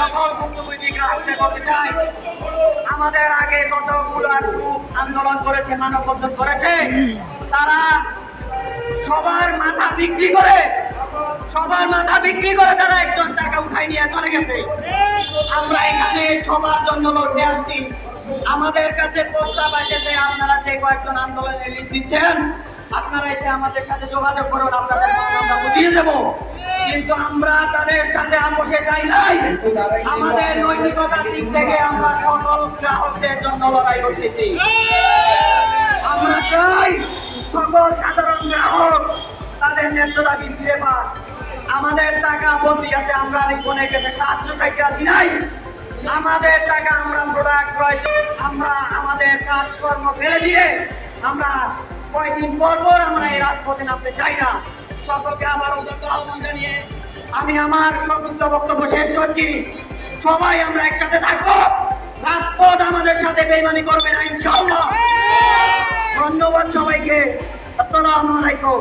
সকল ভুক্তভোগী গ্রাহকদের বলতে চাই, আমাদের আগে যতগুলো আন্দোলন করেছে, মানববন্ধন করেছে, তারা সবার মাথা বিক্রি করে তারা একজন টাকা উঠাই নিয়ে চলে গেছে। আমরা এখানে সবার জন্য লড়তে আসছি। আমাদের কাছে প্রস্তাব এসেছে, আপনারা যে কয়েকজন আন্দোলনে লিড দিচ্ছেন, আপনারা এসে আমাদের সাথে যোগাযোগ করুন, আপনাদের আমরা বুঝিয়ে দেব। কিন্তু আমরা তাদের সাথে আপোষে যাই নাই। আমাদের নৈতিকতার দিক থেকে আমরা সকল গ্রাহকদের জন্য লড়াই করতেছি। আমরা চাই সকল সাধারণ গ্রাহক তাদের ন্যায্য দাবি ফিরে পান। আমাদের টাকা বন্দি আছে, আমরা রিপনের কাছে সাহায্য চাইতে আসি নাই। আমাদের টাকা আমরা প্রোডাক্ট ক্রয়, আমরা আমাদের কাজকর্ম ফেলে দিয়ে আমরা কয়েকদিন পর আমরা এই রাজপথে নামতে চাই না। সকলকে আমার উদাত্ত আহ্বান জানিয়ে আমি আমার সংক্ষিপ্ত বক্তব্য শেষ করছি। সবাই আমরা একসাথে থাকবো, রাজপথ আমাদের সাথে বেইমানি করবে না ইনশাআল্লাহ। ধন্যবাদ সবাইকে। আসসালামু আলাইকুম।